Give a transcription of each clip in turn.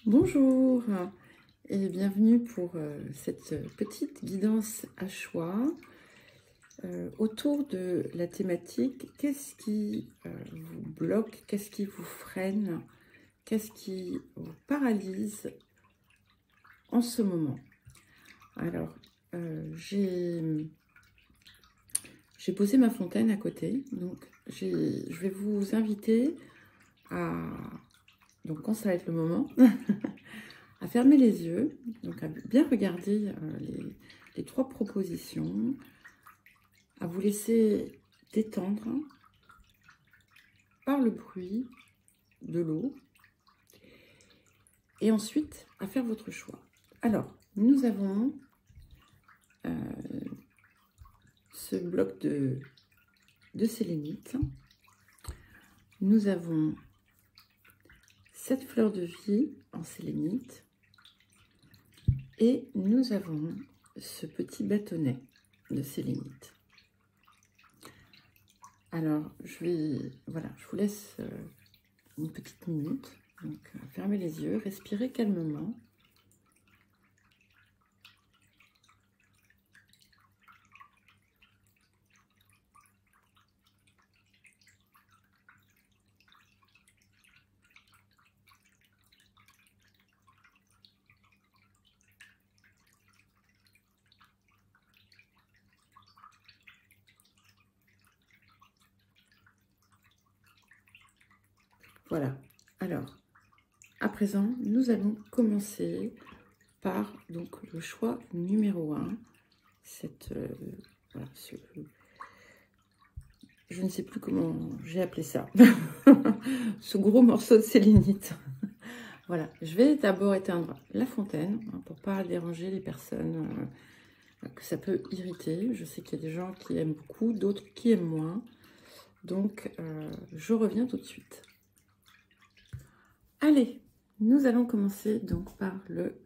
Bonjour et bienvenue pour cette petite guidance à choix autour de la thématique qu'est-ce qui vous bloque, qu'est-ce qui vous freine, qu'est-ce qui vous paralyse en ce moment. Alors, j'ai posé ma fontaine à côté, donc je vais vous inviter à, donc quand ça va être le moment, à fermer les yeux, donc à bien regarder les trois propositions, à vous laisser détendre par le bruit de l'eau, et ensuite à faire votre choix. Alors, nous avons ce bloc de sélénite, nous avons cette fleur de vie en sélénite, et nous avons ce petit bâtonnet de sélénite. Alors, voilà, je vous laisse une petite minute. Donc, fermez les yeux, respirez calmement. Voilà. Alors, à présent, nous allons commencer par donc le choix numéro 1. Voilà, je ne sais plus comment j'ai appelé ça. Ce gros morceau de sélénite. Voilà, je vais d'abord éteindre la fontaine pour ne pas déranger les personnes que ça peut irriter. Je sais qu'il y a des gens qui aiment beaucoup, d'autres qui aiment moins. Donc, je reviens tout de suite. Allez, nous allons commencer donc par le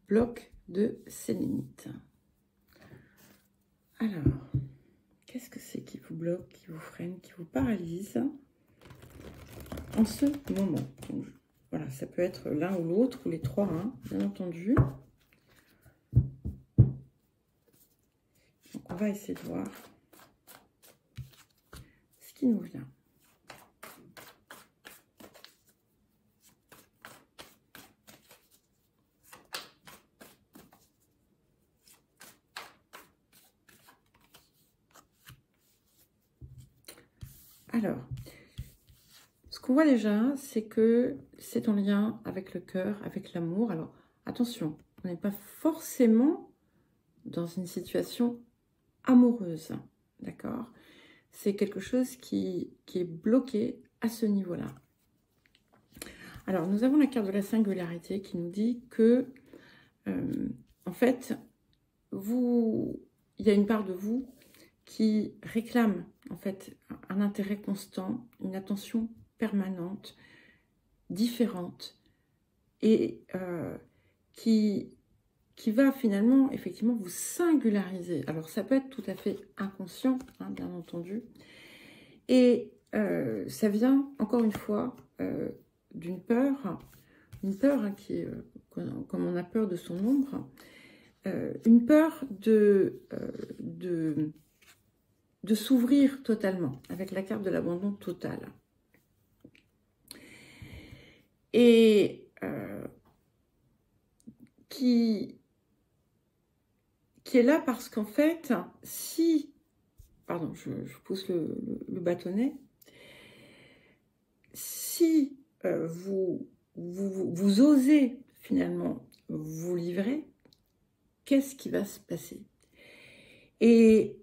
bloc de sélénite. Alors, qu'est-ce que c'est qui vous bloque, qui vous freine, qui vous paralyse en ce moment? Donc, voilà, ça peut être l'un ou l'autre, ou les trois, hein, bien entendu. Donc, on va essayer de voir ce qui nous vient. Alors, ce qu'on voit déjà, c'est que c'est en lien avec le cœur, avec l'amour. Alors, attention, on n'est pas forcément dans une situation amoureuse, d'accord? C'est quelque chose qui est bloqué à ce niveau-là. Alors, nous avons la carte de la singularité qui nous dit que, en fait, il y a une part de vous qui réclame, en fait, un intérêt constant, une attention permanente, différente, et qui va finalement, effectivement, vous singulariser. Alors, ça peut être tout à fait inconscient, hein, bien entendu, et ça vient, encore une fois, d'une peur, hein, qui est, comme on a peur de son ombre, une peur de s'ouvrir totalement, avec la carte de l'abandon total. Et qui est là parce qu'en fait, si... Pardon, je pousse le bâtonnet. Si vous osez finalement vous livrer, qu'est-ce qui va se passer? Et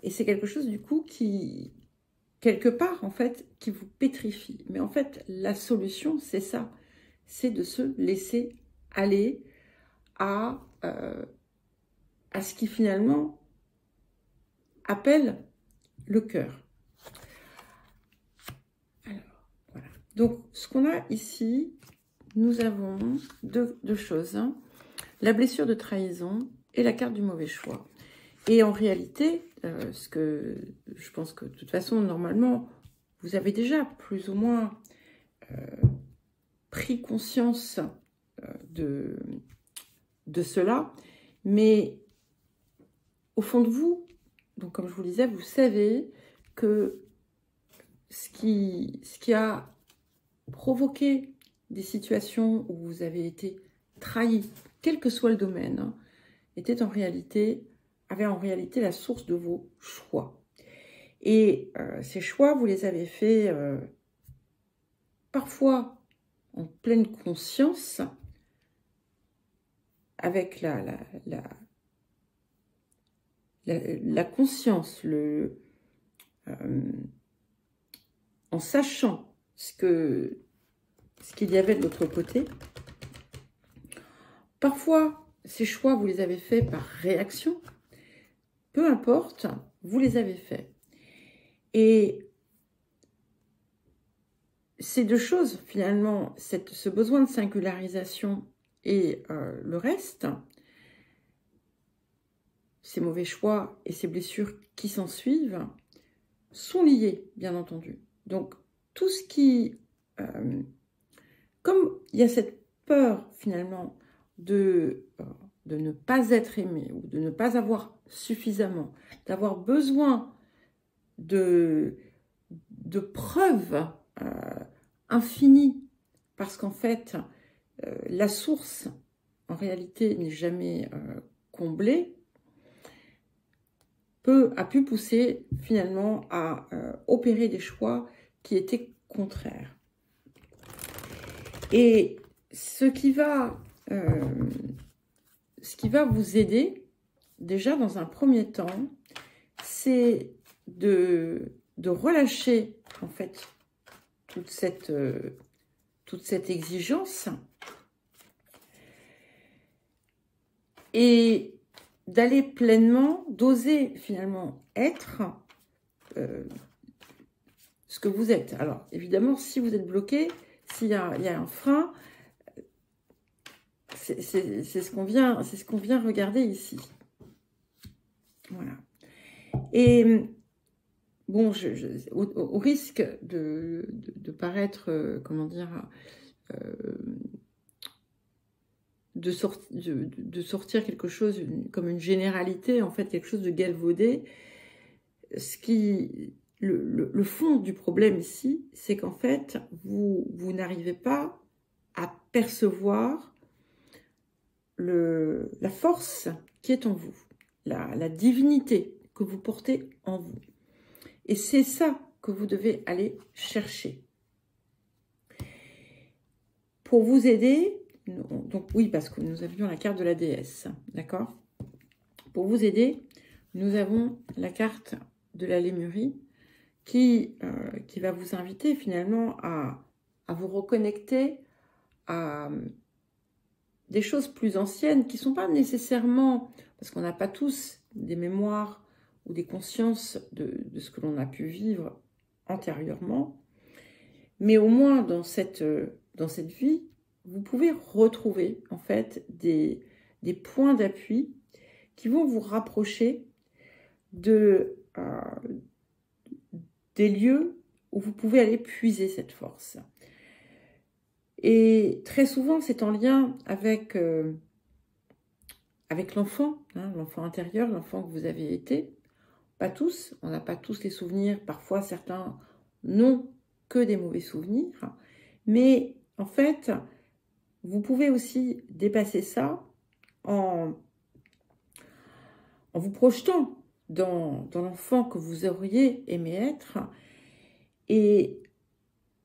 c'est quelque chose du coup qui, quelque part en fait, qui vous pétrifie. Mais en fait, la solution, c'est ça. C'est de se laisser aller à ce qui finalement appelle le cœur. Alors, voilà. Donc, ce qu'on a ici, nous avons deux choses, hein. La blessure de trahison et la carte du mauvais choix. Et en réalité, ce que je pense que de toute façon, normalement, vous avez déjà plus ou moins pris conscience de cela. Mais au fond de vous, donc comme je vous le disais, vous savez que ce qui a provoqué des situations où vous avez été trahi, quel que soit le domaine, hein, avait en réalité la source de vos choix. Et ces choix, vous les avez faits parfois en pleine conscience, avec la conscience, en sachant ce qu'il y avait de l'autre côté. Parfois, ces choix, vous les avez faits par réaction. Peu importe, vous les avez faits. Et ces deux choses, finalement, ce besoin de singularisation et le reste, ces mauvais choix et ces blessures qui s'en suivent, sont liés, bien entendu. Donc, tout ce qui... comme il y a cette peur, finalement, de ne pas être aimé ou de ne pas avoir suffisamment, d'avoir besoin de preuves infinies, parce qu'en fait, la source, en réalité, n'est jamais comblée, a pu pousser finalement à opérer des choix qui étaient contraires. Et ce qui va vous aider, déjà dans un premier temps, c'est de relâcher en fait toute cette exigence et d'aller pleinement, d'oser finalement être ce que vous êtes. Alors évidemment, si vous êtes bloqué, s'il y a un frein, c'est ce qu'on vient regarder ici. Voilà. Et bon, au risque de paraître, comment dire, de sortir quelque chose comme une généralité, en fait, quelque chose de galvaudé, le fond du problème ici, c'est qu'en fait, vous n'arrivez pas à percevoir la force qui est en vous, la divinité que vous portez en vous. Et c'est ça que vous devez aller chercher. Pour vous aider, donc oui, parce que nous avions la carte de la déesse, d'accord? Pour vous aider, nous avons la carte de la Lémurie qui va vous inviter finalement à vous reconnecter à des choses plus anciennes qui ne sont pas nécessairement, parce qu'on n'a pas tous des mémoires ou des consciences de ce que l'on a pu vivre antérieurement, mais au moins dans cette vie, vous pouvez retrouver en fait des points d'appui qui vont vous rapprocher des lieux où vous pouvez aller puiser cette force. Et très souvent, c'est en lien avec l'enfant, hein, l'enfant intérieur, l'enfant que vous avez été. Pas tous, on n'a pas tous les souvenirs. Parfois, certains n'ont que des mauvais souvenirs. Mais en fait, vous pouvez aussi dépasser ça en vous projetant dans l'enfant que vous auriez aimé être. Et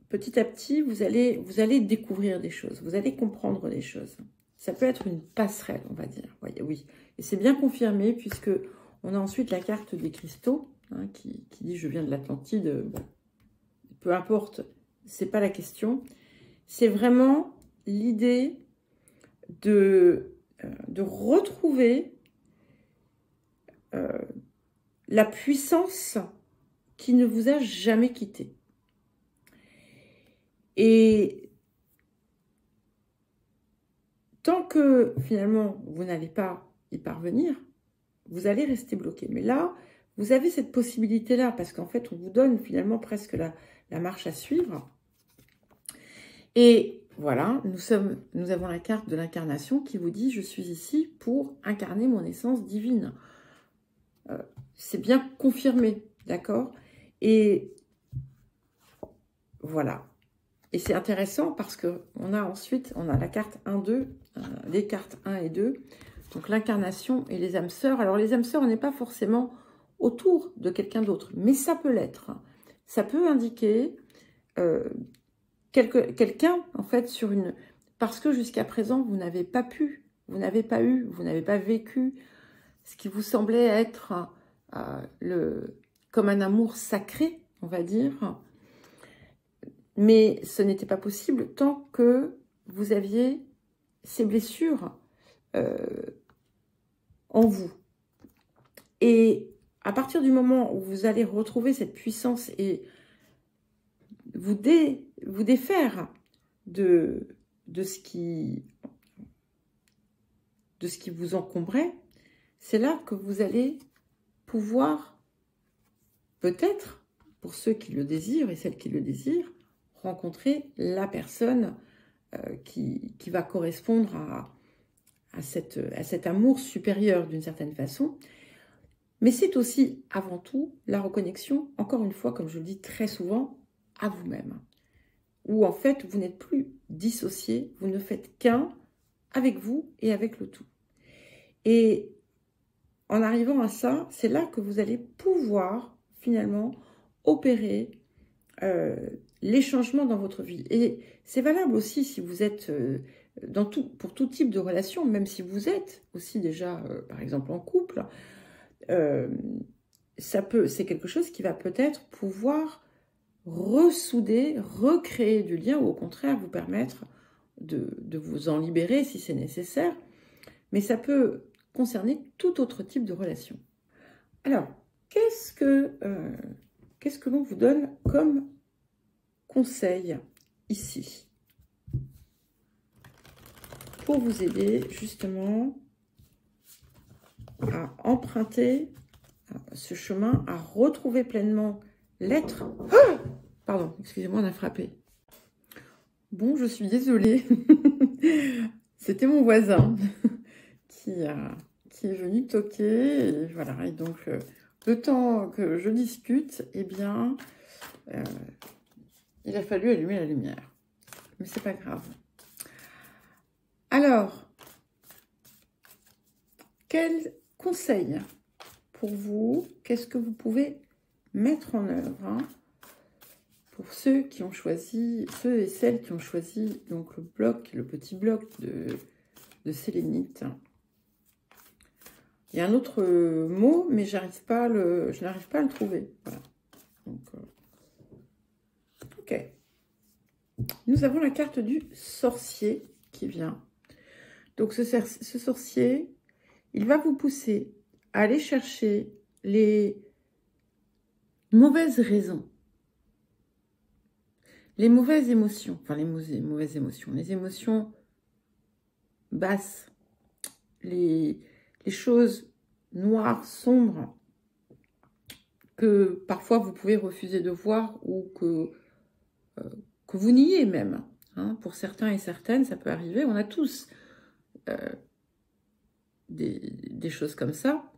petit à petit, vous allez découvrir des choses, vous allez comprendre des choses. Ça peut être une passerelle, on va dire. Voyez, oui. Et c'est bien confirmé, puisque on a ensuite la carte des cristaux, hein, qui dit « je viens de l'Atlantide ». Bon, peu importe, c'est pas la question. C'est vraiment l'idée de retrouver la puissance qui ne vous a jamais quitté. Et tant que finalement vous n'allez pas y parvenir, vous allez rester bloqué. Mais là, vous avez cette possibilité-là, parce qu'en fait, on vous donne finalement presque la marche à suivre. Et voilà, nous avons la carte de l'incarnation qui vous dit « Je suis ici pour incarner mon essence divine ». C'est bien confirmé, d'accord? Et voilà. Et c'est intéressant parce qu'on a ensuite, on a la carte 1, 2, les cartes 1 et 2, donc l'incarnation et les âmes sœurs. Alors les âmes sœurs, on n'est pas forcément autour de quelqu'un d'autre, mais ça peut l'être. Ça peut indiquer quelqu'un, en fait, sur une... Parce que jusqu'à présent, vous n'avez pas pu, vous n'avez pas eu, vous n'avez pas vécu ce qui vous semblait être comme un amour sacré, on va dire. Mais ce n'était pas possible tant que vous aviez ces blessures en vous. Et à partir du moment où vous allez retrouver cette puissance et vous défaire de ce qui vous encombrait, c'est là que vous allez pouvoir, peut-être, pour ceux qui le désirent et celles qui le désirent, rencontrer la personne qui va correspondre à cet amour supérieur d'une certaine façon. Mais c'est aussi, avant tout, la reconnexion, encore une fois, comme je le dis très souvent, à vous-même. Où en fait, vous n'êtes plus dissocié, vous ne faites qu'un avec vous et avec le tout. Et en arrivant à ça, c'est là que vous allez pouvoir finalement opérer les changements dans votre vie. Et c'est valable aussi si vous êtes pour tout type de relation, même si vous êtes aussi déjà, par exemple, en couple, c'est quelque chose qui va peut-être pouvoir ressouder, recréer du lien, ou au contraire vous permettre de vous en libérer si c'est nécessaire. Mais ça peut concerner tout autre type de relation. Alors, qu'est-ce que l'on vous donne comme conseil ici pour vous aider justement à emprunter ce chemin, à retrouver pleinement l'être. Ah, pardon, excusez-moi, on a frappé. Bon, je suis désolée. C'était mon voisin qui est venu toquer. Et voilà, et donc le temps que je discute, eh bien, il a fallu allumer la lumière. Mais c'est pas grave. Alors, quel conseil pour vous? Qu'est-ce que vous pouvez mettre en œuvre pour ceux qui ont choisi, ceux et celles qui ont choisi donc le petit bloc de sélénite? Il y a un autre mot, mais je n'arrive pas à le trouver. Voilà. Donc, ok. Nous avons la carte du sorcier qui vient. Donc, ce sorcier, il va vous pousser à aller chercher les mauvaises raisons, les mauvaises émotions, enfin les mauvaises émotions, les émotions basses, les choses noires, sombres, que parfois vous pouvez refuser de voir ou que vous niez même. Hein. Pour certains et certaines, ça peut arriver. On a tous des choses comme ça.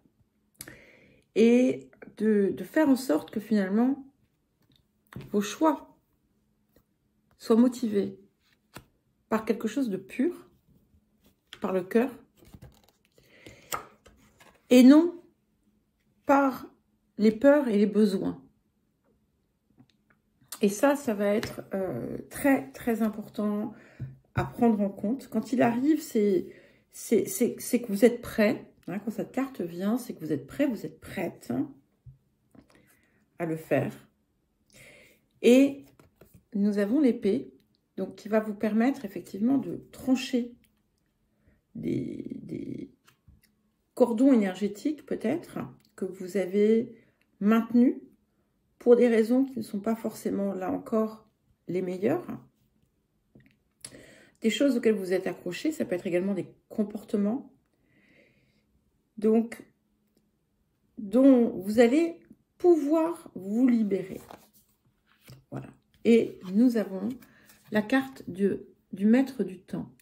Et de faire en sorte que finalement, vos choix soient motivés par quelque chose de pur, par le cœur, et non par les peurs et les besoins. Et ça va être très, très important à prendre en compte. Quand il arrive, c'est que vous êtes prêt. Hein, quand cette carte vient, c'est que vous êtes prêt, vous êtes prête à le faire. Et nous avons l'épée, donc qui va vous permettre effectivement de trancher des cordons énergétiques peut-être que vous avez maintenus pour des raisons qui ne sont pas forcément, là encore, les meilleures. Des choses auxquelles vous êtes accrochés, ça peut être également des comportements. Donc, dont vous allez pouvoir vous libérer. Voilà. Et nous avons la carte de du maître du temps,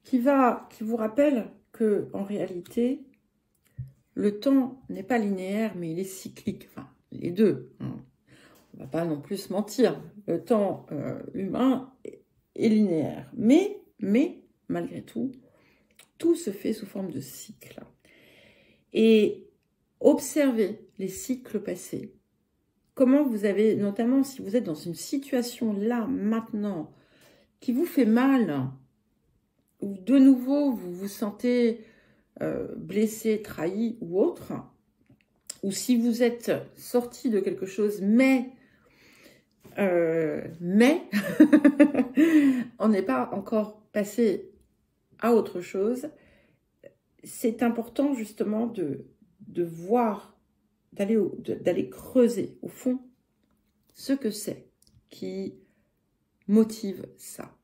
qui vous rappelle que en réalité, le temps n'est pas linéaire, mais il est cyclique. Enfin, les deux. Hein. On ne va pas non plus se mentir. Le temps humain est linéaire. Mais, malgré tout, tout se fait sous forme de cycle. Et observez les cycles passés. Comment vous avez, notamment si vous êtes dans une situation là, maintenant, qui vous fait mal, ou de nouveau vous vous sentez blessé, trahi ou autre, ou si vous êtes sorti de quelque chose, mais on n'est pas encore passé à autre chose, c'est important justement de voir, d'aller creuser au fond ce que c'est qui motive ça.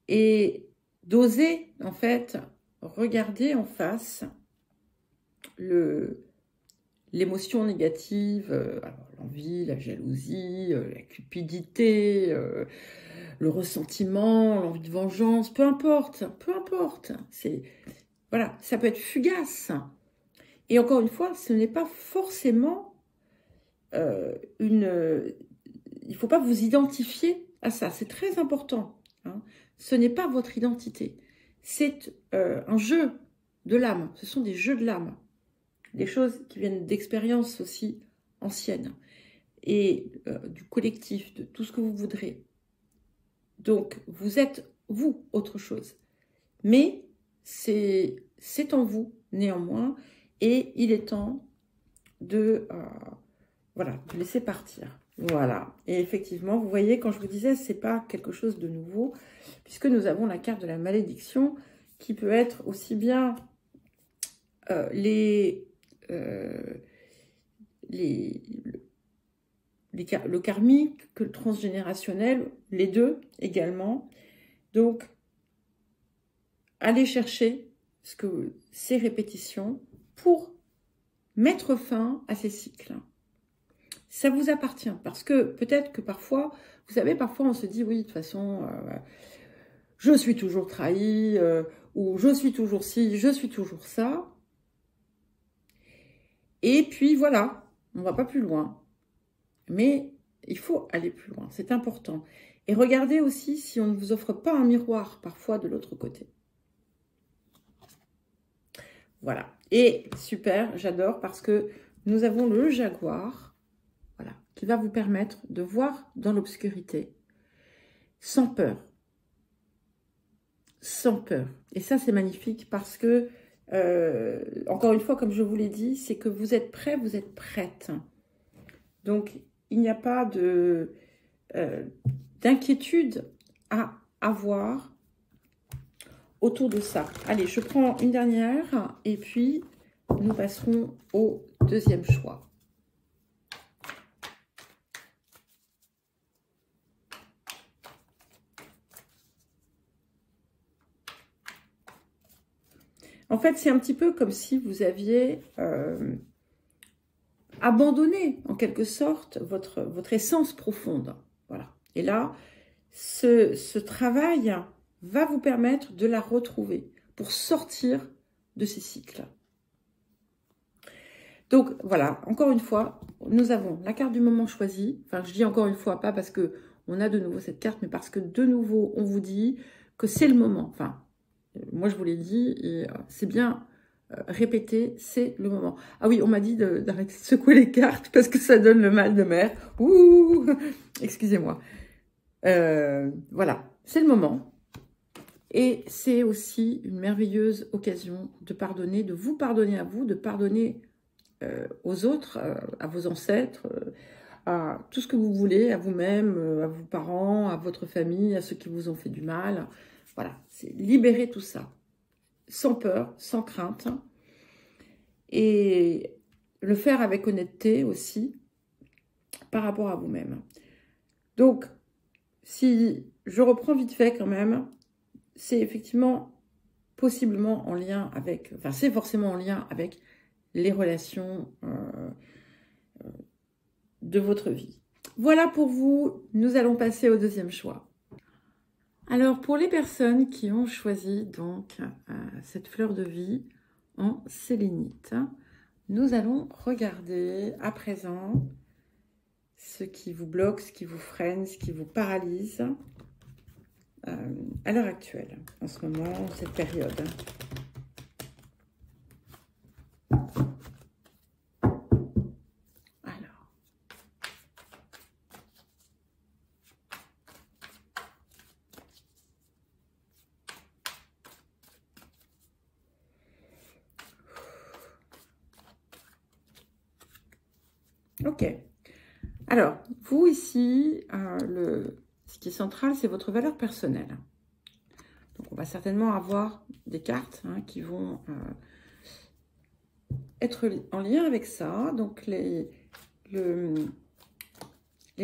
Et d'oser, en fait, regarder en face l'émotion négative, l'envie, la jalousie, la cupidité, le ressentiment, l'envie de vengeance, peu importe. Voilà, ça peut être fugace. Et encore une fois, ce n'est pas forcément il ne faut pas vous identifier à ça, c'est très important. Hein. Ce n'est pas votre identité, c'est un jeu de l'âme, ce sont des jeux de l'âme, des choses qui viennent d'expériences aussi anciennes et du collectif, de tout ce que vous voudrez. Donc, vous êtes, vous, autre chose. Mais c'est en vous, néanmoins, et il est temps de laisser partir. Voilà. Et effectivement, vous voyez, quand je vous disais, c'est pas quelque chose de nouveau, puisque nous avons la carte de la malédiction, qui peut être aussi bien le karmique que le transgénérationnel, les deux également. Donc, allez chercher ces répétitions pour mettre fin à ces cycles. Ça vous appartient, parce que peut-être que parfois, vous savez, parfois on se dit, oui, de toute façon, je suis toujours trahi, ou je suis toujours ci, je suis toujours ça. Et puis voilà, on ne va pas plus loin. Mais il faut aller plus loin, c'est important. Et regardez aussi si on ne vous offre pas un miroir parfois de l'autre côté. Voilà. Et super, j'adore parce que nous avons le jaguar, voilà, qui va vous permettre de voir dans l'obscurité, sans peur. Sans peur. Et ça, c'est magnifique parce que, encore une fois, comme je vous l'ai dit, c'est que vous êtes prêts, vous êtes prêtes. Donc, il n'y a pas d'inquiétude à avoir autour de ça. Allez, je prends une dernière et puis nous passerons au deuxième choix. En fait, c'est un petit peu comme si vous aviez abandonné, en quelque sorte, votre essence profonde. Voilà. Et là, ce travail va vous permettre de la retrouver pour sortir de ces cycles. Donc, voilà, encore une fois, nous avons la carte du moment choisi. Enfin, je dis encore une fois, pas parce qu'on a de nouveau cette carte, mais parce que de nouveau, on vous dit que c'est le moment. Enfin, moi, je vous l'ai dit, et c'est bien répété, c'est le moment. Ah oui, on m'a dit d'arrêter de secouer les cartes parce que ça donne le mal de mer. Ouh, excusez-moi. Voilà, c'est le moment. Et c'est aussi une merveilleuse occasion de pardonner, de vous pardonner à vous, de pardonner aux autres, à vos ancêtres, à tout ce que vous voulez, à vous-même, à vos parents, à votre famille, à ceux qui vous ont fait du mal. Voilà, c'est libérer tout ça, sans peur, sans crainte, et le faire avec honnêteté aussi, par rapport à vous-même. Donc, si je reprends vite fait quand même, c'est effectivement possiblement en lien avec, enfin c'est forcément en lien avec les relations de votre vie. Voilà pour vous, nous allons passer au deuxième choix. Alors, pour les personnes qui ont choisi donc cette fleur de vie en sélénite, nous allons regarder à présent ce qui vous bloque, ce qui vous freine, ce qui vous paralyse à l'heure actuelle, en ce moment, cette période. Ok. Alors, vous ici, ce qui est central, c'est votre valeur personnelle. Donc, on va certainement avoir des cartes qui vont être en lien avec ça. Donc, les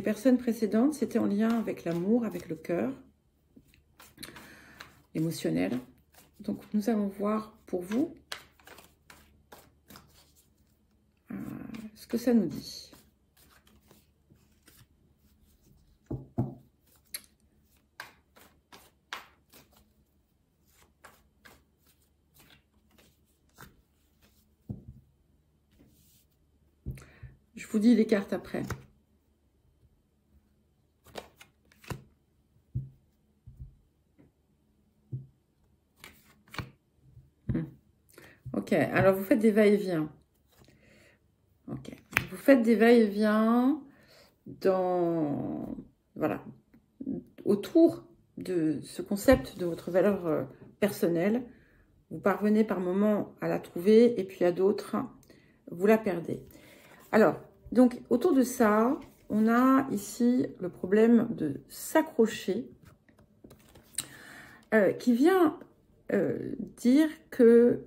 personnes précédentes, c'était en lien avec l'amour, avec le cœur, émotionnel. Donc, nous allons voir pour vous ce que ça nous dit. Je vous dis les cartes après. Ok, alors vous faites des va-et-vient. Ok, vous faites des va-et-vient dans, voilà, autour de ce concept de votre valeur personnelle. Vous parvenez par moments à la trouver et puis à d'autres, vous la perdez. Alors, donc autour de ça, on a ici le problème de s'accrocher qui vient dire que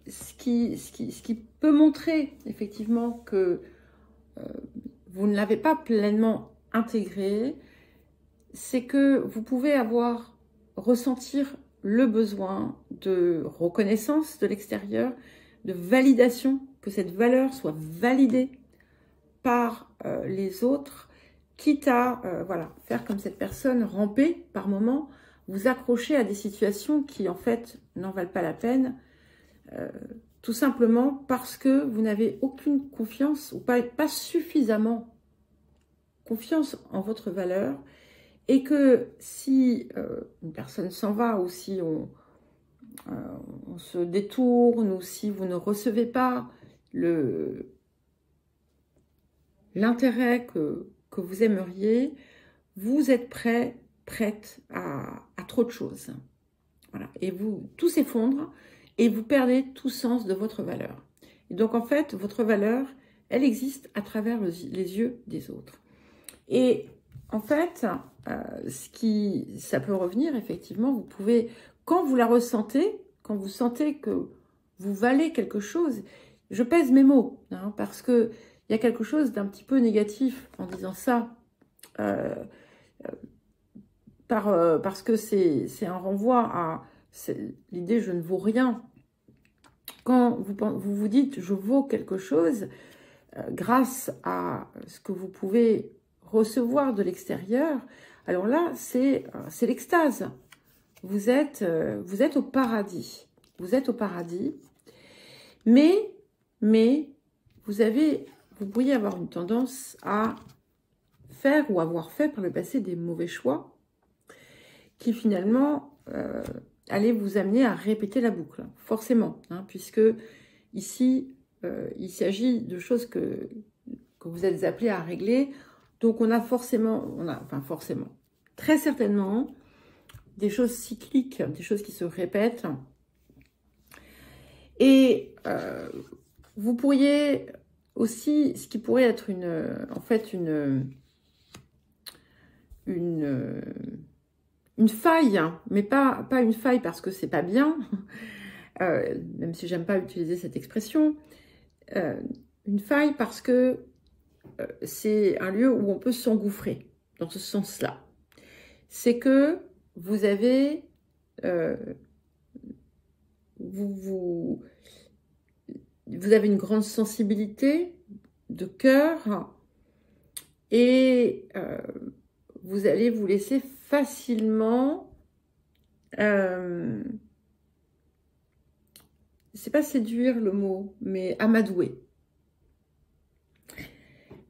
ce qui peut montrer effectivement que vous ne l'avez pas pleinement intégré, c'est que vous pouvez ressentir le besoin de reconnaissance de l'extérieur, de validation, que cette valeur soit validée par les autres, quitte à voilà, faire comme cette personne, ramper par moment, vous accrocher à des situations qui en fait n'en valent pas la peine, tout simplement parce que vous n'avez aucune confiance ou pas suffisamment confiance en votre valeur, et que si une personne s'en va ou si on se détourne ou si vous ne recevez pas l'intérêt que vous aimeriez, vous êtes prête à trop de choses. Voilà. Et tout s'effondre et vous perdez tout sens de votre valeur. Et donc en fait, votre valeur, elle existe à travers les yeux des autres. Et en fait, ça peut revenir, effectivement, vous pouvez, quand vous la ressentez, quand vous sentez que vous valez quelque chose, je pèse mes mots, parce qu'il y a quelque chose d'un petit peu négatif en disant ça, parce que c'est un renvoi à l'idée « je ne vaux rien ». Quand vous vous dites « je vaux quelque chose », grâce à ce que vous pouvez recevoir de l'extérieur, alors là, c'est l'extase. Vous êtes au paradis. Vous êtes au paradis, mais vous pourriez avoir une tendance à faire ou avoir fait par le passé des mauvais choix qui finalement allaient vous amener à répéter la boucle, forcément, puisque ici, il s'agit de choses que vous êtes appelés à régler. Donc, on a forcément, très certainement, des choses cycliques, des choses qui se répètent. Et vous pourriez aussi, ce qui pourrait être une faille, mais pas une faille parce que c'est pas bien, même si j'aime pas utiliser cette expression, une faille parce que c'est un lieu où on peut s'engouffrer, dans ce sens-là. C'est que vous avez, vous avez une grande sensibilité de cœur et vous allez vous laisser facilement, c'est pas séduire le mot, mais amadouer.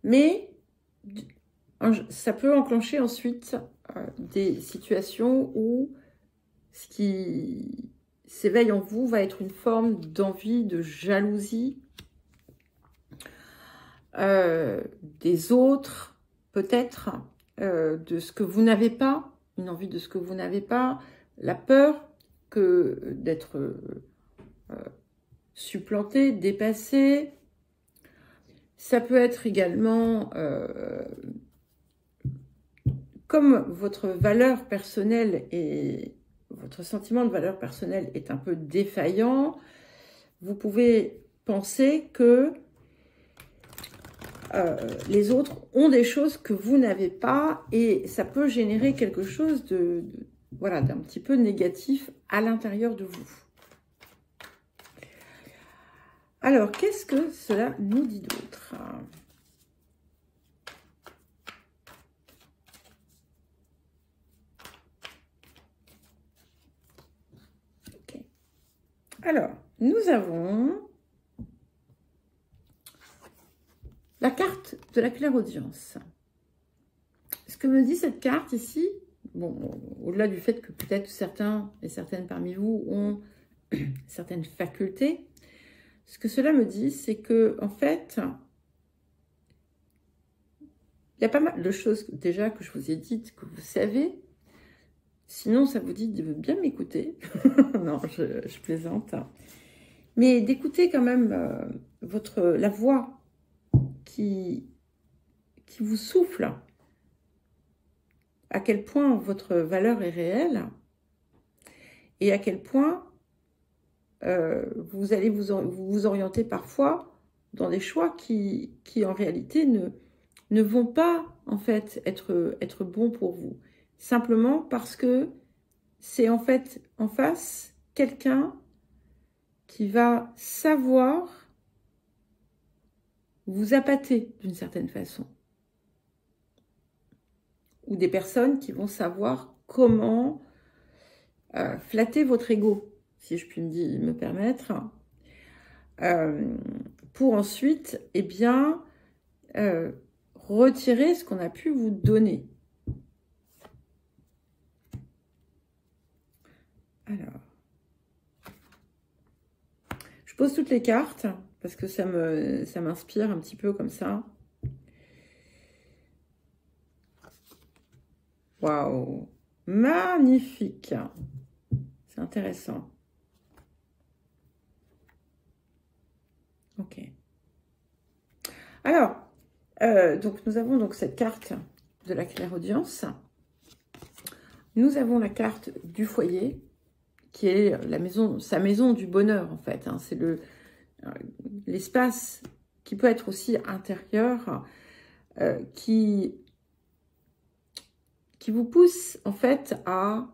Mais ça peut enclencher ensuite des situations où ce qui s'éveille en vous va être une forme d'envie, de jalousie des autres, peut-être, de ce que vous n'avez pas, une envie de ce que vous n'avez pas, la peur d'être supplanté, dépassé. Ça peut être également, comme votre valeur personnelle et votre sentiment de valeur personnelle est un peu défaillant, vous pouvez penser que les autres ont des choses que vous n'avez pas et ça peut générer quelque chose voilà, d'un petit peu négatif à l'intérieur de vous. Alors, qu'est-ce que cela nous dit d'autre? Ok. Alors, nous avons la carte de la clairaudience. Ce que me dit cette carte ici, bon, au-delà du fait que peut-être certains et certaines parmi vous ont certaines facultés, ce que cela me dit, c'est que en fait, il y a pas mal de choses déjà que je vous ai dites, que vous savez. Sinon, ça vous dit de bien m'écouter. Non, je plaisante. Mais d'écouter quand même la voix qui vous souffle, à quel point votre valeur est réelle et à quel point vous allez vous orienter parfois dans des choix qui en réalité ne vont pas en fait être bons pour vous. Simplement parce que c'est en fait en face quelqu'un qui va savoir vous appâter d'une certaine façon. Ou des personnes qui vont savoir comment flatter votre ego, si je puis me permettre, pour ensuite, eh bien, retirer ce qu'on a pu vous donner. Alors, je pose toutes les cartes parce que ça m'inspire un petit peu comme ça. Waouh, magnifique. C'est intéressant. Ok. Alors, donc nous avons donc cette carte de la clairaudience. Nous avons la carte du foyer, qui est sa maison du bonheur en fait. Hein. C'est l'espace qui peut être aussi intérieur, qui vous pousse en fait à...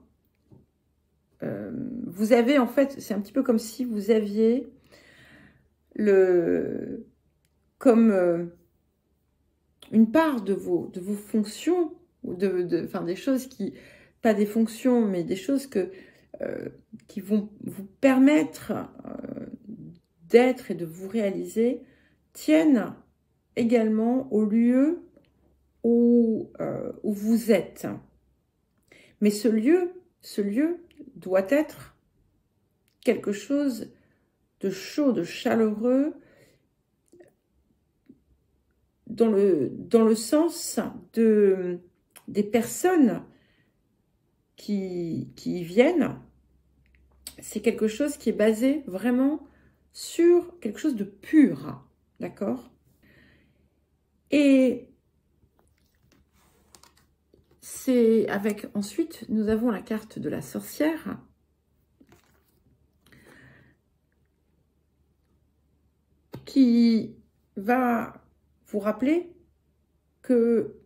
vous avez en fait, c'est un petit peu comme si vous aviez comme une part de vos fonctions, ou enfin des choses qui, pas des fonctions, mais des choses qui vont vous permettre d'être et de vous réaliser, tiennent également au lieu où vous êtes. Mais ce lieu doit être quelque chose de chaud, de chaleureux, dans le sens des personnes qui y viennent. C'est quelque chose qui est basé vraiment sur quelque chose de pur, d'accord? Et c'est avec, ensuite, nous avons la carte de la sorcière, qui va vous rappeler que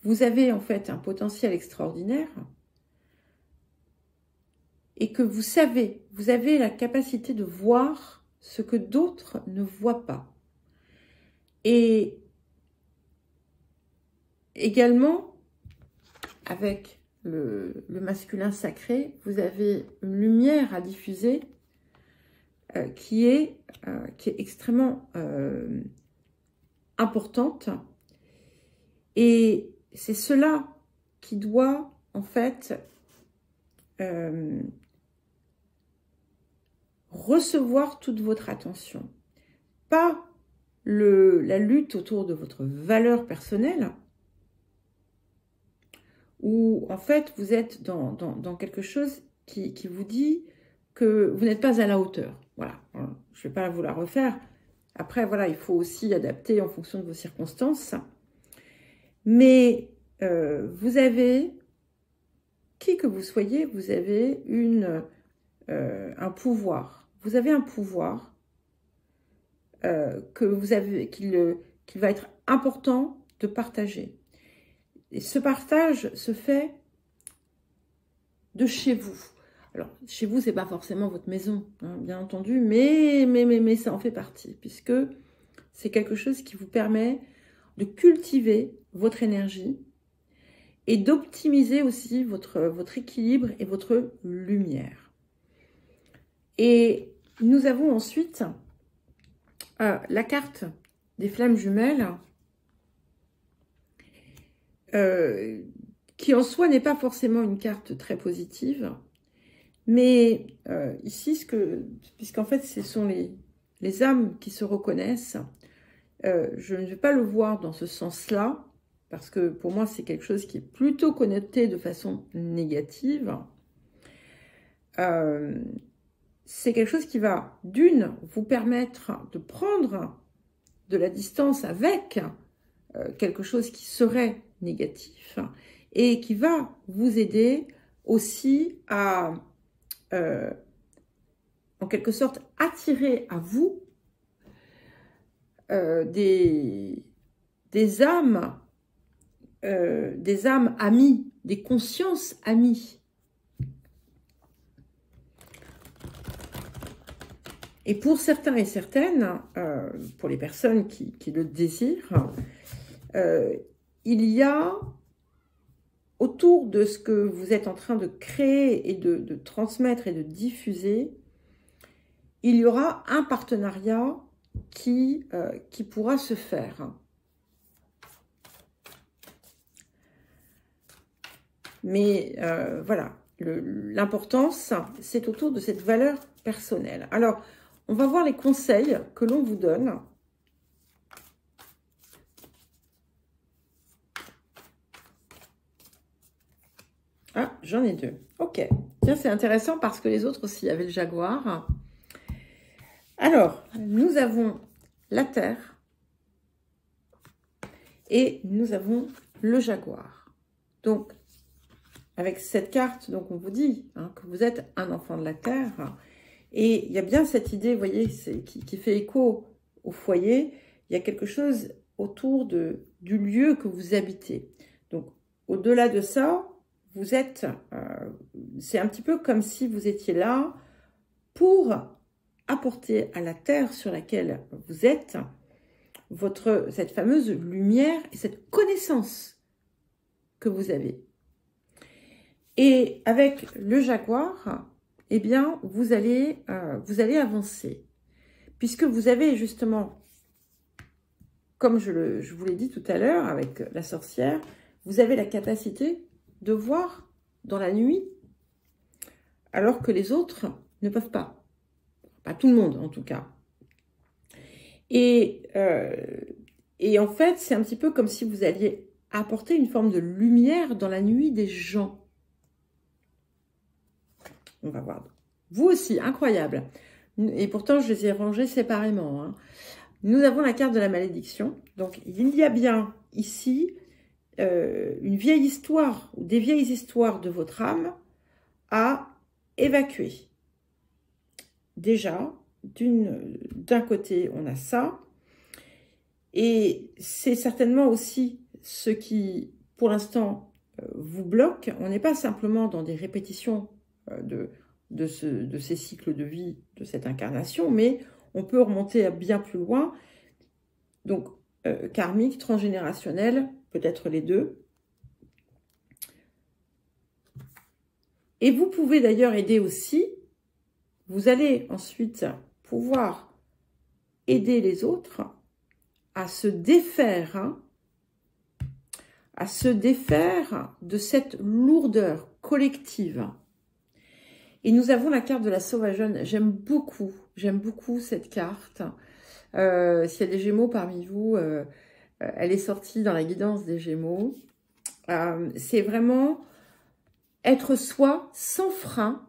vous avez en fait un potentiel extraordinaire et que vous avez la capacité de voir ce que d'autres ne voient pas. Et également, avec le masculin sacré, vous avez une lumière à diffuser qui est extrêmement importante. Et c'est cela qui doit, en fait, recevoir toute votre attention. Pas la lutte autour de votre valeur personnelle, où, en fait, vous êtes dans quelque chose qui vous dit que vous n'êtes pas à la hauteur. Voilà, je ne vais pas vous la refaire. Après, voilà, il faut aussi adapter en fonction de vos circonstances. Mais vous avez, qui que vous soyez, vous avez un pouvoir. Vous avez un pouvoir que vous avez, qu'il va être important de partager. Et ce partage se fait de chez vous. Alors, chez vous, c'est pas forcément votre maison, hein, bien entendu, mais ça en fait partie, puisque c'est quelque chose qui vous permet de cultiver votre énergie et d'optimiser aussi votre équilibre et votre lumière. Et nous avons ensuite la carte des flammes jumelles, qui en soi n'est pas forcément une carte très positive, mais ici, puisqu'en fait ce sont les âmes qui se reconnaissent, je ne vais pas le voir dans ce sens-là, parce que pour moi c'est quelque chose qui est plutôt connoté de façon négative. C'est quelque chose qui va, d'une, vous permettre de prendre de la distance avec quelque chose qui serait négatif et qui va vous aider aussi à, en quelque sorte, attirer à vous des âmes amies, des consciences amies. Et pour certains et certaines, pour les personnes qui le désirent, il y a autour de ce que vous êtes en train de créer et de transmettre et de diffuser, il y aura un partenariat qui pourra se faire. Mais voilà, l'importance, c'est autour de cette valeur personnelle. Alors, on va voir les conseils que l'on vous donne. Ah, j'en ai deux. Ok. Tiens, c'est intéressant parce que les autres aussi, il y avait le jaguar. Alors, nous avons la Terre et nous avons le jaguar. Donc, avec cette carte, donc on vous dit que vous êtes un enfant de la Terre. Et il y a bien cette idée, vous voyez, qui fait écho au foyer. Il y a quelque chose autour du lieu que vous habitez. Donc, au-delà de ça, vous êtes... c'est un petit peu comme si vous étiez là pour apporter à la terre sur laquelle vous êtes cette fameuse lumière et cette connaissance que vous avez. Et avec le jaguar, eh bien, vous allez avancer. Puisque vous avez justement, comme je vous l'ai dit tout à l'heure avec la sorcière, vous avez la capacité de voir dans la nuit, alors que les autres ne peuvent pas. Pas tout le monde, en tout cas. Et en fait, c'est un petit peu comme si vous alliez apporter une forme de lumière dans la nuit des gens. On va voir. Vous aussi, incroyable. Et pourtant, je les ai rangés séparément. Hein. Nous avons la carte de la malédiction. Donc, il y a bien ici une vieille histoire, ou des vieilles histoires de votre âme à évacuer. Déjà, d'un côté, on a ça. Et c'est certainement aussi ce qui, pour l'instant, vous bloque. On n'est pas simplement dans des répétitions de ces cycles de vie, de cette incarnation, mais on peut remonter à bien plus loin. Donc, karmique, transgénérationnel, peut-être les deux. Et vous pouvez d'ailleurs aider aussi, vous allez ensuite pouvoir aider les autres à se défaire, hein, de cette lourdeur collective. Et nous avons la carte de la sauvageonne. J'aime beaucoup cette carte. S'il y a des Gémeaux parmi vous, elle est sortie dans la guidance des Gémeaux. C'est vraiment être soi sans frein.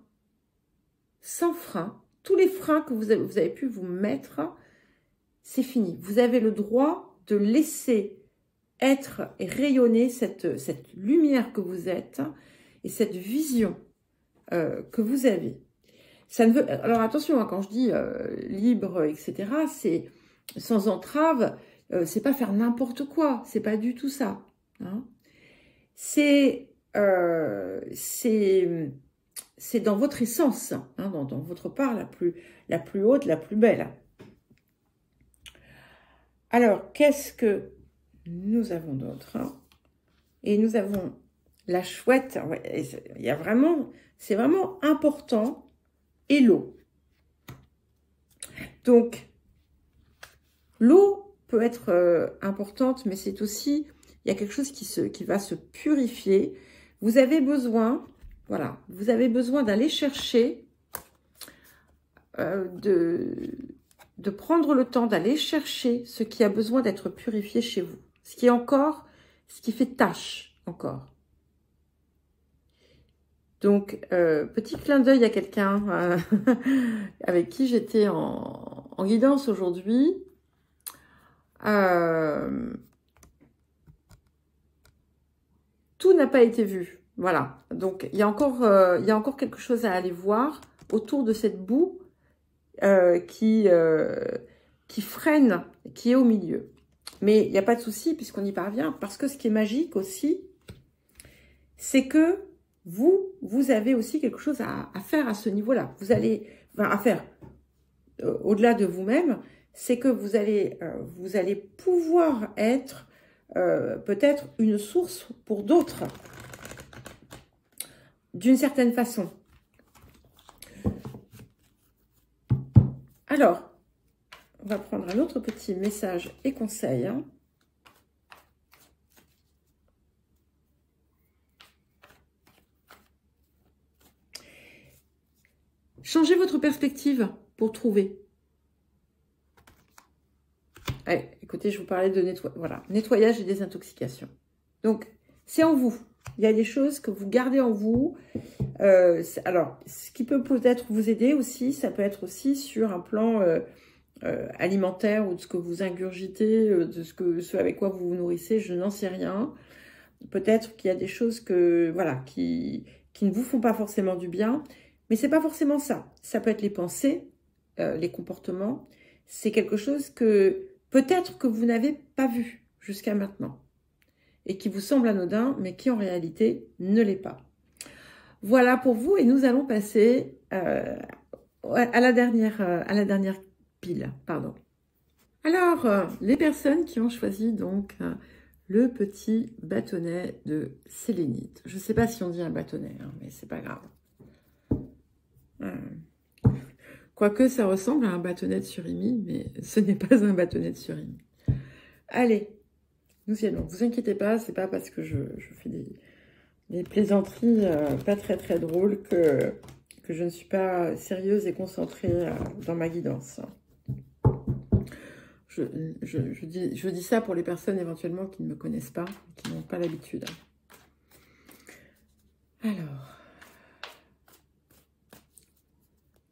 Sans frein. Tous les freins que vous avez pu vous mettre, c'est fini. Vous avez le droit de laisser être et rayonner cette lumière que vous êtes et cette vision que vous avez. Ça ne veut, alors attention, hein, quand je dis libre, etc., c'est sans entrave, c'est pas faire n'importe quoi, c'est pas du tout ça. Hein. C'est dans votre essence, hein, dans votre part la plus haute, la plus belle. Alors, qu'est-ce que nous avons d'autre, hein? Et nous avons la chouette. Ouais, il y a vraiment, c'est vraiment important. Et l'eau. Donc, l'eau peut être importante, mais c'est aussi, il y a quelque chose qui va se purifier. Vous avez besoin, voilà, vous avez besoin d'aller chercher, de prendre le temps d'aller chercher ce qui a besoin d'être purifié chez vous. Ce qui fait tâche encore. Donc, petit clin d'œil à quelqu'un avec qui j'étais en guidance aujourd'hui. Tout n'a pas été vu. Voilà. Donc, il y a encore quelque chose à aller voir autour de cette boue qui freine, qui est au milieu. Mais il n'y a pas de souci puisqu'on y parvient. Parce que ce qui est magique aussi, c'est que vous avez aussi quelque chose à faire à ce niveau-là. Vous allez, enfin, à faire au-delà de vous-même, c'est que vous allez pouvoir être peut-être une source pour d'autres, d'une certaine façon. Alors, on va prendre un autre petit message et conseil, hein. Changez votre perspective pour trouver. Allez, écoutez, je vous parlais de nettoyage et désintoxication. Donc, c'est en vous. Il y a des choses que vous gardez en vous. Alors, ce qui peut peut-être vous aider aussi, ça peut être aussi sur un plan alimentaire ou de ce que vous ingurgitez, de ce avec quoi vous vous nourrissez, je n'en sais rien. Peut-être qu'il y a des choses qui ne vous font pas forcément du bien. Mais c'est pas forcément ça. Ça peut être les pensées, les comportements. C'est quelque chose que peut-être que vous n'avez pas vu jusqu'à maintenant et qui vous semble anodin, mais qui en réalité ne l'est pas. Voilà pour vous et nous allons passer à la dernière pile. Pardon. Alors, les personnes qui ont choisi donc le petit bâtonnet de sélénite. Je ne sais pas si on dit un bâtonnet, hein, mais c'est pas grave. Quoique ça ressemble à un bâtonnet de surimi, mais ce n'est pas un bâtonnet de surimi. Allez, nous y allons. Vous inquiétez pas, c'est pas parce que je fais des plaisanteries pas très drôles que je ne suis pas sérieuse et concentrée dans ma guidance. Je dis ça pour les personnes éventuellement qui ne me connaissent pas, qui n'ont pas l'habitude. Alors...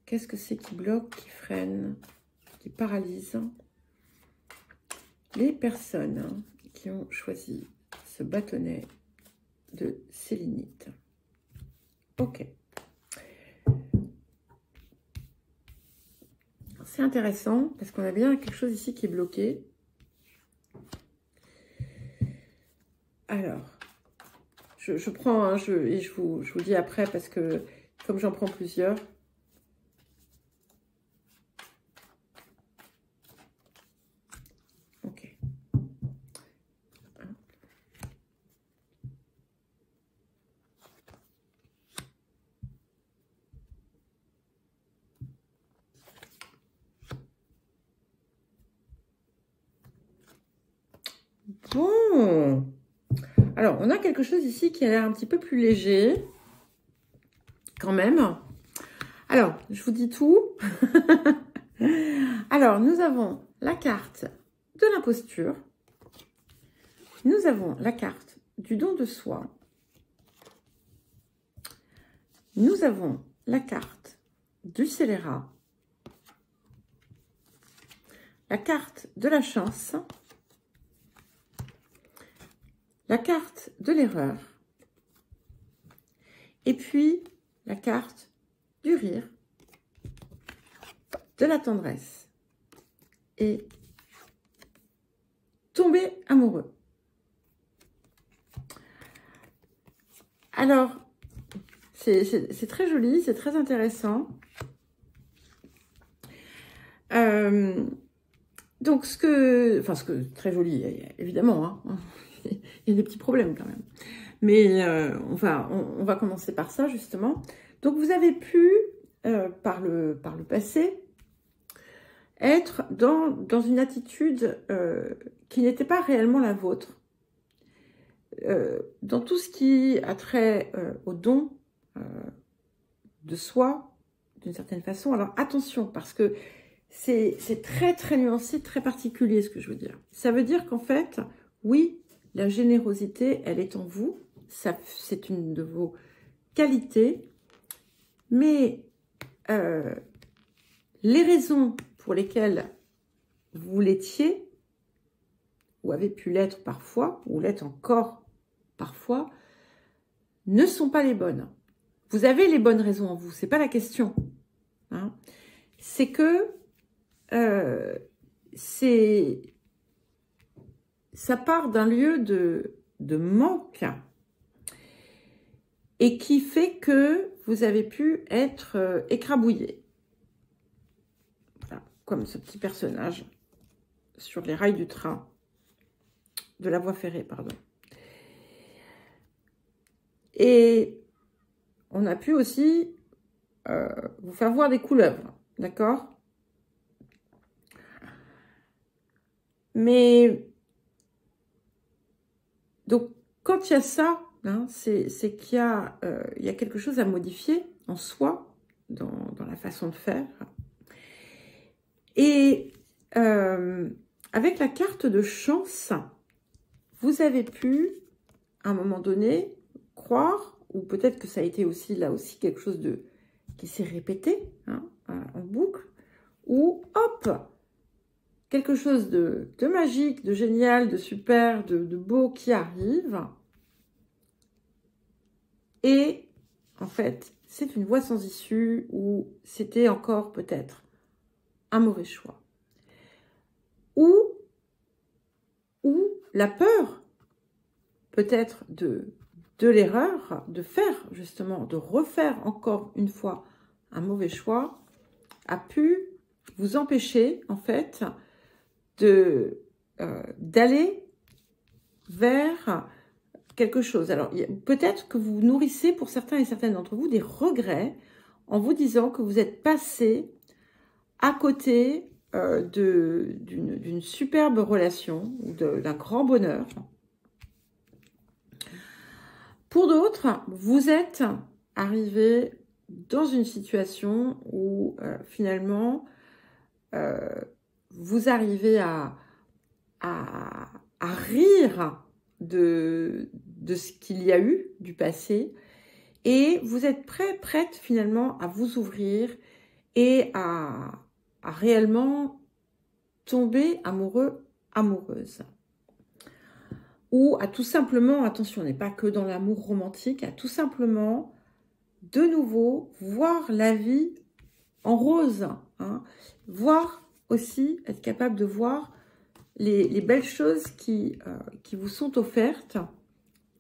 qu'est-ce que c'est qui bloque, qui freine, qui paralyse les personnes qui ont choisi ce bâtonnet de sélénite? Ok. C'est intéressant parce qu'on a bien quelque chose ici qui est bloqué. Alors, je prends, et je vous dis après parce que comme j'en prends plusieurs... Bon. Alors, on a quelque chose ici qui a l'air un petit peu plus léger. Quand même. Alors, je vous dis tout. Alors, nous avons la carte de l'imposture. Nous avons la carte du don de soi. Nous avons la carte du scélérat. La carte de la chance. La carte de l'erreur. Et puis, la carte du rire, de la tendresse et tomber amoureux. Alors, c'est très joli, c'est très intéressant. Donc, très joli, évidemment, hein. Il y a des petits problèmes quand même. Mais on va commencer par ça, justement. Donc, vous avez pu, par le passé, être dans une attitude qui n'était pas réellement la vôtre. Dans tout ce qui a trait au don de soi, d'une certaine façon. Alors, attention, parce que c'est très, très nuancé, très particulier, ce que je veux dire. Ça veut dire qu'en fait, oui, la générosité, elle est en vous. C'est une de vos qualités. Mais les raisons pour lesquelles vous l'étiez, ou avez pu l'être parfois, ou l'êtes encore parfois, ne sont pas les bonnes. Vous avez les bonnes raisons en vous, c'est pas la question. Hein. C'est que ça part d'un lieu de manque et qui fait que vous avez pu être écrabouillé. Voilà, comme ce petit personnage sur les rails du train, de la voie ferrée, pardon. Et on a pu aussi vous faire voir des couleuvres, d'accord? Mais, donc, quand il y a ça, hein, c'est qu'il y a quelque chose à modifier en soi, dans la façon de faire. Et avec la carte de chance, vous avez pu, à un moment donné, croire, ou peut-être que ça a été aussi, là aussi, quelque chose qui s'est répété, hein, en boucle, ou hop, quelque chose de magique, de génial, de super, de beau qui arrive. Et en fait, c'est une voie sans issue ou c'était encore peut-être un mauvais choix. Ou la peur peut-être de l'erreur, de faire justement, de refaire encore une fois un mauvais choix, a pu vous empêcher en fait d'aller vers quelque chose. Alors, peut-être que vous nourrissez pour certains et certaines d'entre vous des regrets en vous disant que vous êtes passé à côté d'une superbe relation ou d'un grand bonheur. Pour d'autres, vous êtes arrivé dans une situation où finalement vous arrivez à rire de ce qu'il y a eu du passé et vous êtes prête finalement à vous ouvrir et à réellement tomber amoureux, amoureuse. Ou à tout simplement, attention, on n'est pas que dans l'amour romantique, à tout simplement, de nouveau, voir la vie en rose. Hein, voir aussi, être capable de voir les belles choses qui vous sont offertes,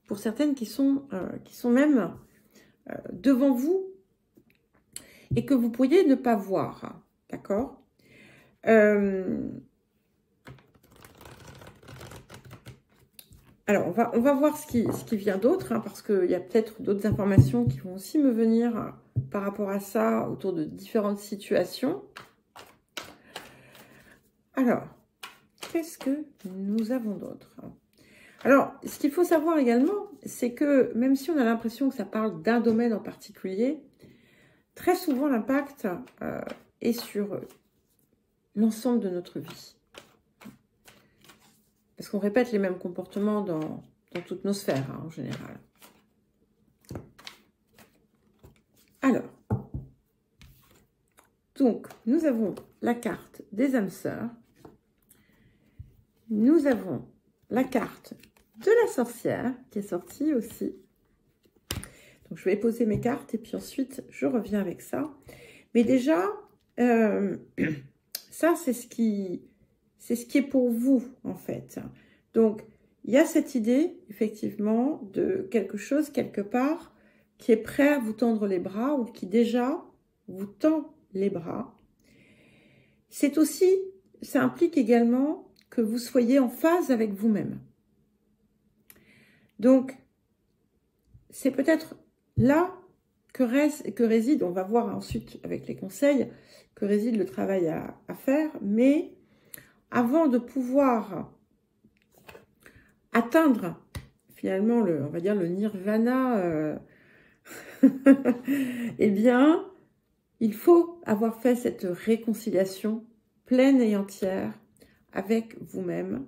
pour certaines qui sont même devant vous, et que vous pourriez ne pas voir. D'accord ? Alors, on va voir ce qui vient d'autre, hein, parce qu'il y a peut-être d'autres informations qui vont aussi me venir par rapport à ça, autour de différentes situations. Alors, qu'est-ce que nous avons d'autre? Alors, ce qu'il faut savoir également, c'est que même si on a l'impression que ça parle d'un domaine en particulier, très souvent l'impact est sur l'ensemble de notre vie. Parce qu'on répète les mêmes comportements dans toutes nos sphères, hein, en général. Alors, donc, nous avons la carte des âmes sœurs. Nous avons la carte de la sorcière qui est sortie aussi. Donc, je vais poser mes cartes et puis ensuite, je reviens avec ça. Mais déjà, ça, c'est ce qui est pour vous, en fait. Donc, il y a cette idée, effectivement, de quelque chose, quelque part, qui est prêt à vous tendre les bras ou qui déjà vous tend les bras. C'est aussi, ça implique également que vous soyez en phase avec vous-même. Donc, c'est peut-être là que réside, on va voir ensuite avec les conseils, que réside le travail à faire, mais avant de pouvoir atteindre finalement on va dire le nirvana, eh bien, il faut avoir fait cette réconciliation pleine et entière avec vous-même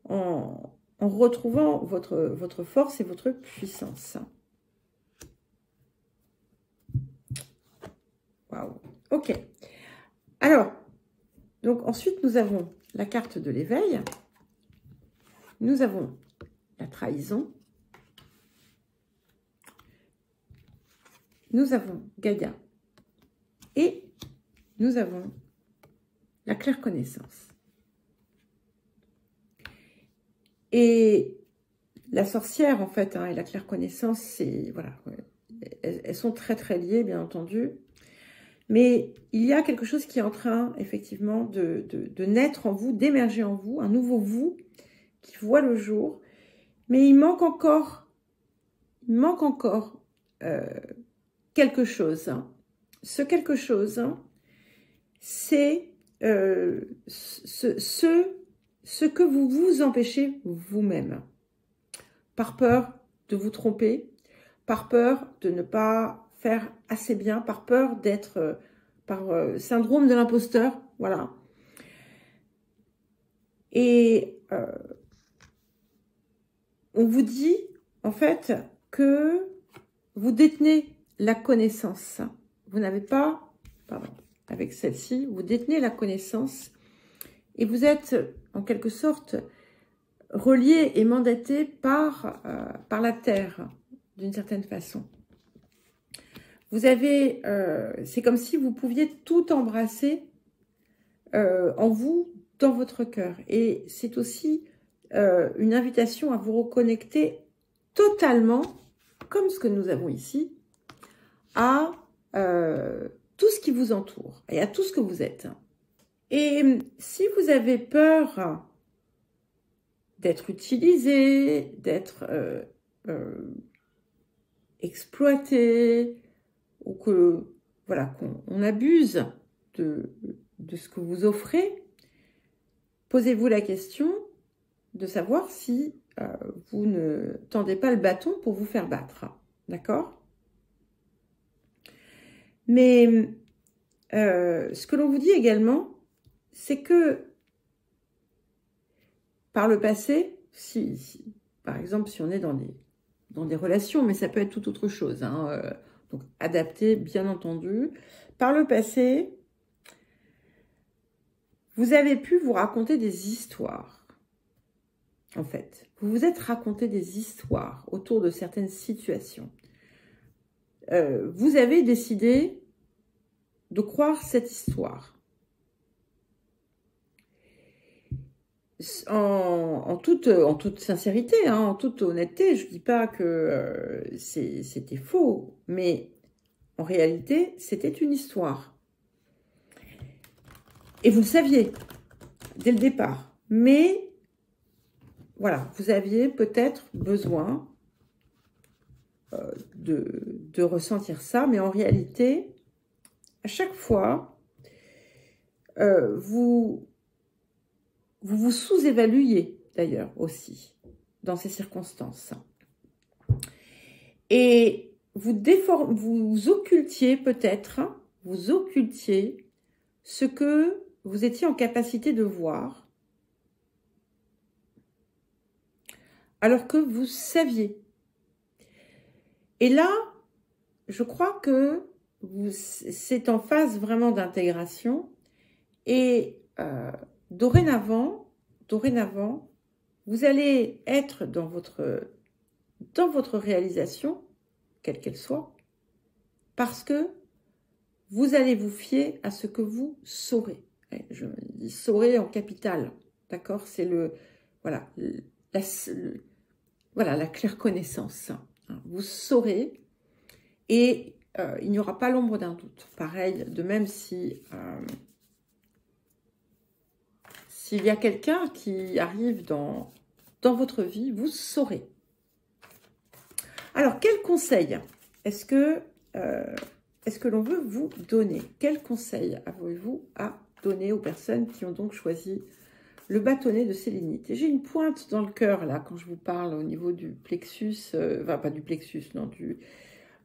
en retrouvant votre force et votre puissance. Waouh. Ok. Alors, donc ensuite, nous avons la carte de l'éveil. Nous avons la trahison. Nous avons Gaïa. Et nous avons la claire connaissance. Et la sorcière, en fait, hein, et la claire connaissance, c'est, voilà, elles sont très, très liées, bien entendu. Mais il y a quelque chose qui est en train, effectivement, de naître en vous, d'émerger en vous, un nouveau vous qui voit le jour. Mais il manque encore quelque chose. Hein. Ce quelque chose, hein, c'est ce que vous vous empêchez vous-même. Par peur de vous tromper, par peur de ne pas faire assez bien, par peur d'être, par syndrome de l'imposteur, voilà. Et on vous dit, en fait, que vous détenez la connaissance. Vous n'avez pas, pardon, avec celle-ci, vous détenez la connaissance et vous êtes, en quelque sorte, relié et mandaté par la Terre, d'une certaine façon. Vous avez, c'est comme si vous pouviez tout embrasser en vous, dans votre cœur. Et c'est aussi une invitation à vous reconnecter totalement, comme ce que nous avons ici, à tout ce qui vous entoure et à tout ce que vous êtes. Et si vous avez peur d'être utilisé, d'être exploité, ou que voilà, qu'on abuse de ce que vous offrez, posez-vous la question de savoir si vous ne tendez pas le bâton pour vous faire battre. D'accord? Mais ce que l'on vous dit également, c'est que par le passé, par exemple, si on est dans des relations, mais ça peut être tout autre chose, hein, donc adapté, bien entendu. Par le passé, vous avez pu vous raconter des histoires, en fait. Vous vous êtes raconté des histoires autour de certaines situations. Vous avez décidé de croire cette histoire. En toute sincérité, hein, en toute honnêteté, je ne dis pas que c'était faux, mais en réalité, c'était une histoire. Et vous le saviez dès le départ. Mais voilà, vous aviez peut-être besoin de ressentir ça, mais en réalité, à chaque fois, vous vous sous-évaluiez d'ailleurs aussi. dans ces circonstances. Et vous occultiez peut-être, vous occultiez ce que vous étiez en capacité de voir, alors que vous saviez. Et là, je crois que c'est en phase vraiment d'intégration. Et dorénavant, vous allez être dans votre réalisation, quelle qu'elle soit, parce que vous allez vous fier à ce que vous saurez. Je dis saurez en capital, d'accord? C'est voilà, la claire connaissance. Vous saurez et il n'y aura pas l'ombre d'un doute. Pareil, de même si s'il y a quelqu'un qui arrive dans votre vie, vous saurez. Alors, quel conseil est-ce que l'on veut vous donner? Quel conseil avez-vous à donner aux personnes qui ont donc choisi le bâtonnet de sélénite? Et j'ai une pointe dans le cœur, là, quand je vous parle au niveau du plexus, enfin, pas du plexus, non, du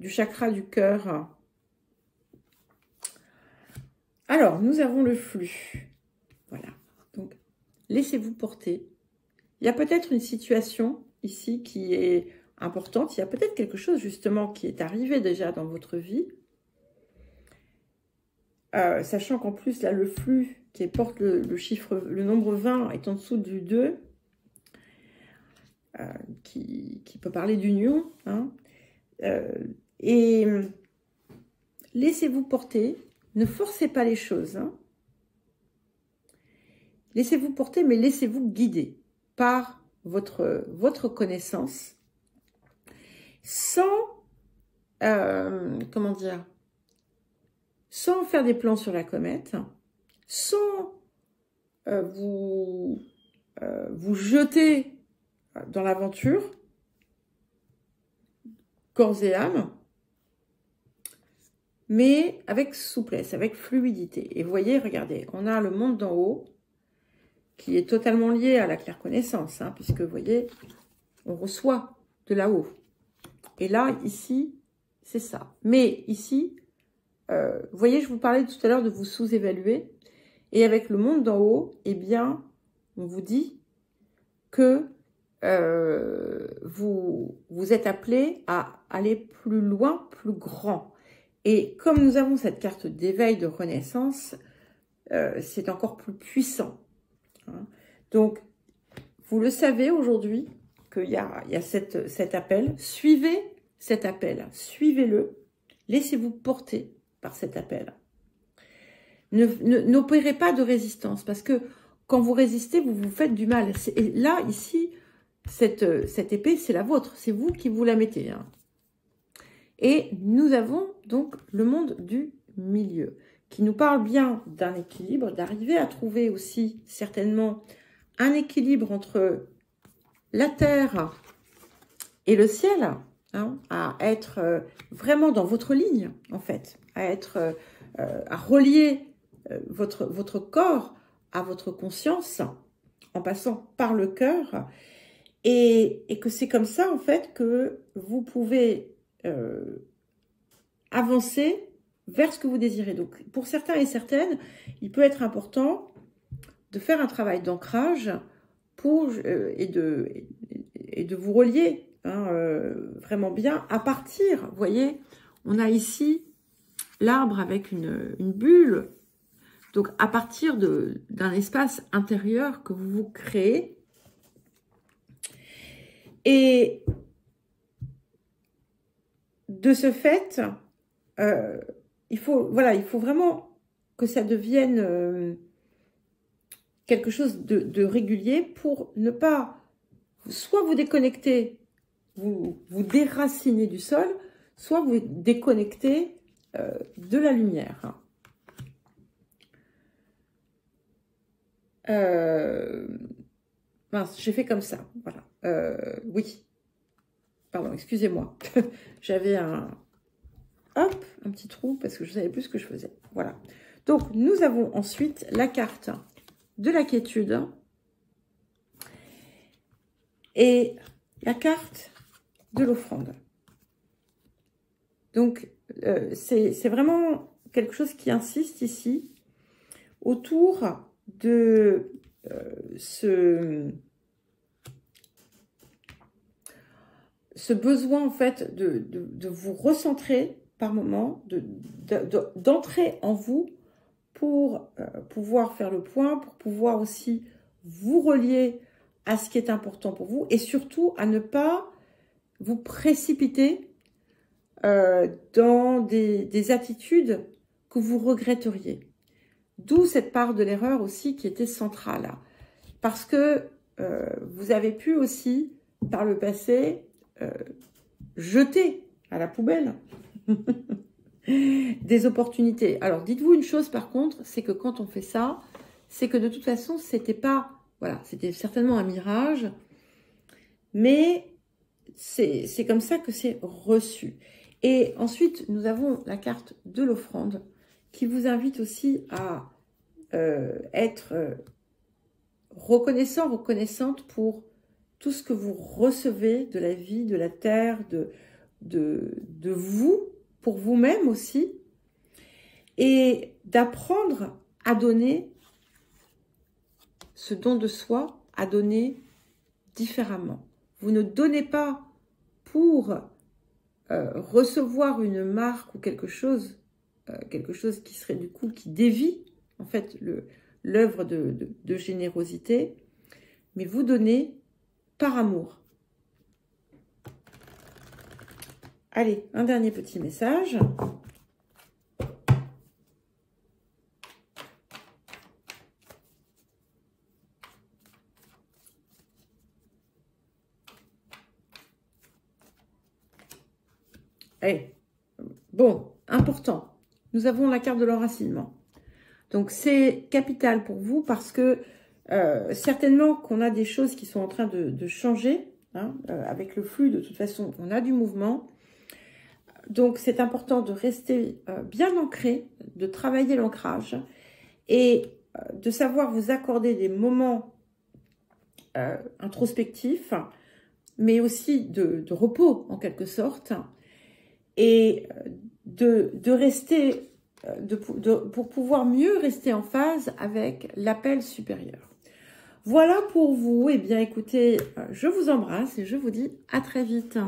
chakra du cœur. Alors, nous avons le flux. Voilà. Donc, laissez-vous porter. Il y a peut-être une situation ici qui est importante. Il y a peut-être quelque chose, justement, qui est arrivé déjà dans votre vie. Sachant qu'en plus, là, le flux qui porte le nombre 20 est en dessous du 2, qui peut parler d'union. Hein. Et laissez-vous porter. Ne forcez pas les choses. Hein. Laissez-vous porter, mais laissez-vous guider par votre connaissance, sans, comment dire, sans faire des plans sur la comète, sans vous jeter dans l'aventure, corps et âme, mais avec souplesse, avec fluidité. Et vous voyez, regardez, on a le monde d'en haut, qui est totalement lié à la claire connaissance, hein, puisque vous voyez, on reçoit de là-haut. Et là, ici, c'est ça. Mais ici, vous voyez, je vous parlais tout à l'heure de vous sous-évaluer. Et avec le monde d'en haut, eh bien, on vous dit que vous êtes appelé à aller plus loin, plus grand. Et comme nous avons cette carte d'éveil de renaissance, c'est encore plus puissant. Hein. Donc, vous le savez aujourd'hui qu'il y a cet appel. Suivez cet appel, suivez-le. Laissez-vous porter par cet appel. N'opérez pas de résistance, parce que quand vous résistez, vous vous faites du mal. Et là, ici, cette épée, c'est la vôtre. C'est vous qui vous la mettez. Hein. Et nous avons donc le monde du milieu, qui nous parle bien d'un équilibre, d'arriver à trouver aussi certainement un équilibre entre la terre et le ciel, hein, à être vraiment dans votre ligne, en fait, à relier votre corps à votre conscience, en passant par le cœur, et que c'est comme ça, en fait, que vous pouvez avancer vers ce que vous désirez. Donc, pour certains et certaines, il peut être important de faire un travail d'ancrage et de vous relier hein, vraiment bien à partir, vous voyez, on a ici l'arbre avec une bulle, donc à partir d'un espace intérieur que vous vous créez. Et de ce fait, il faut vraiment que ça devienne quelque chose de régulier pour ne pas soit vous déconnecter, vous déraciner du sol, soit vous déconnecter de la lumière. Mince, j'ai fait comme ça, voilà. Oui, pardon, excusez-moi. J'avais un petit trou parce que je ne savais plus ce que je faisais. Voilà. Donc, nous avons ensuite la carte de la quiétude. Et la carte de l'offrande. Donc, c'est vraiment quelque chose qui insiste ici autour de ce besoin, en fait, de vous recentrer par moment, d'entrer en vous pour pouvoir faire le point, pour pouvoir aussi vous relier à ce qui est important pour vous et surtout à ne pas vous précipiter dans des attitudes que vous regretteriez. D'où cette part de l'erreur aussi qui était centrale. Parce que vous avez pu aussi, par le passé, jeter à la poubelle des opportunités. Alors, dites-vous une chose par contre, c'est que quand on fait ça, c'est que de toute façon, c'était pas... Voilà, c'était certainement un mirage, mais c'est comme ça que c'est reçu. Et ensuite, nous avons la carte de l'offrande qui vous invite aussi à être reconnaissant, reconnaissante pour tout ce que vous recevez de la vie, de la terre, de vous, pour vous-même aussi, et d'apprendre à donner ce don de soi, à donner différemment. Vous ne donnez pas pour recevoir une marque ou quelque chose qui serait du coup, qui dévie en fait l'œuvre de générosité, mais vous donnez par amour. Allez, un dernier petit message. Allez, bon, important. Nous avons la carte de l'enracinement. Donc, c'est capital pour vous parce que certainement qu'on a des choses qui sont en train de changer. Hein, avec le flux, de toute façon, on a du mouvement. Donc, c'est important de rester bien ancré, de travailler l'ancrage et de savoir vous accorder des moments introspectifs, mais aussi de repos, en quelque sorte, et de rester, pour pouvoir mieux rester en phase avec l'appel supérieur. Voilà pour vous. Eh bien, écoutez, je vous embrasse et je vous dis à très vite.